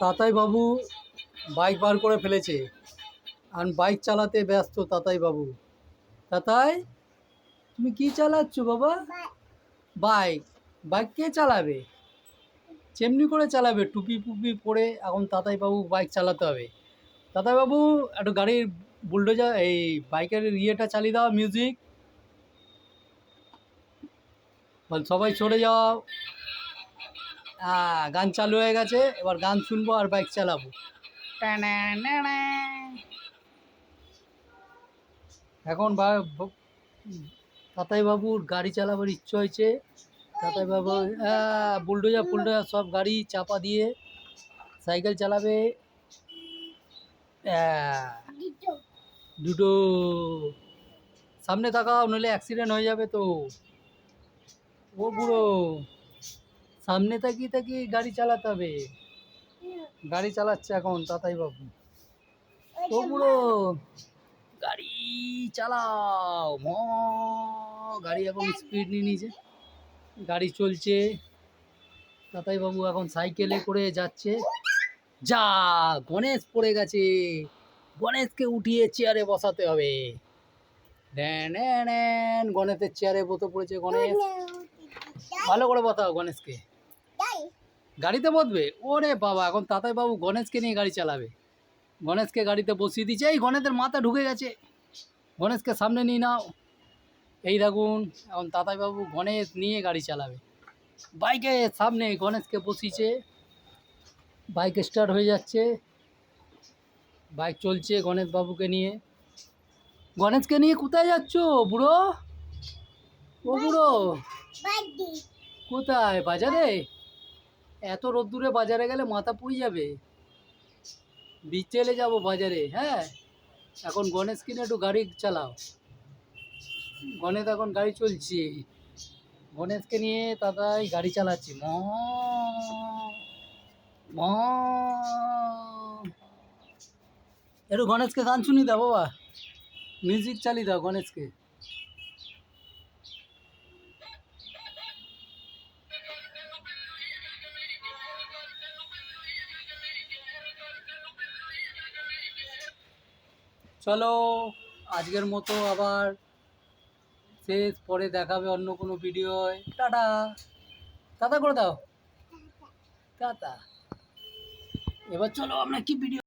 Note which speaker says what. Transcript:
Speaker 1: তাতাই বাবু bike বার করে ফেলেছে আর bike চালাতে ব্যস্ত তাতাই বাবু। তাতাই, তুমি কি চালাচ্ছ বাবা? বাইক। বাইক কে চালাবে? চেমনি করে চালাবে, টুপি ফুপি পরে এখন তাতাই বাবু বাইক চালাতে হবে। তাতাই বাবু, একটু গাড়ির বুলডোজার এই বাইকের ইয়েটা চালিয়ে দাও, মিউজিক বল, সবাই সরে যাও। গান চালু হয়ে গেছে, এবার গান শুনবো আর বাইক চালাবো। এখন তাতাই বাবুর গাড়ি চালাবার ইচ্ছে হয়েছে। তাতাই বাবু বুলডোজার ফুলডোজার সব গাড়ি চাপা দিয়ে সাইকেল চালাবে। দুটো সামনে তাকাও, নইলে অ্যাক্সিডেন্ট হয়ে যাবে তো। ও বুড়ো, সামনে তাকিয়ে তাকিয়ে গাড়ি চালাতে হবে। গাড়ি চালাচ্ছে এখন তাতাই বাবু। ও বুড়ো, গাড়ি চালাও। গাড়ি এখন স্পিড নিয়ে নিয়েছে, গাড়ি চলছে। তাতাই বাবু এখন সাইকেলে করে যাচ্ছে। যা, গণেশ পড়ে গেছে, গণেশকে উঠিয়ে চেয়ারে বসাতে হবে। গণেশের চেয়ারে বসে পড়েছে গণেশ। ভালো করে বসাও গণেশকে। গাড়িতে বসবে? ওরে বাবা, এখন তাতাই বাবু গণেশকে নিয়ে গাড়ি চালাবে। গণেশকে গাড়িতে বসিয়ে দিচ্ছে। এই গণেশের মাথা ঢুকে গেছে, গণেশকে সামনে নিয়ে নাও। এই দেখুন, এখন তাতাই বাবু গণেশ নিয়ে গাড়ি চালাবে। বাইকের সামনে গণেশকে বসিয়েছে, বাইক স্টার্ট হয়ে যাচ্ছে, বাইক চলছে গণেশ বাবুকে নিয়ে। গণেশকে নিয়ে কোথায় যাচ্ছ বুড়ো? ও বুড়ো, কোথায়? বাজারে? এত রোদ্দুরে বাজারে গেলে মাথা পুড়ে যাবে। বিকেলে যাব বাজারে। হ্যাঁ, এখন গণেশকে নিয়ে একটু গাড়ি চালাও। গণেশ এখন গাড়ি চলছে, গণেশকে নিয়ে তাতাই গাড়ি চালাচ্ছে। একটু গণেশকে গান শুনিয়ে দাও বাবা, মিউজিক চালিয়ে দাও গণেশকে। চলো, আজকের মতো আবার শেষ, পরে দেখাবে অন্য কোনো ভিডিও। টাটা, টাটা করে দাও, টাটা। এবার চলো আমরা কি ভিডিও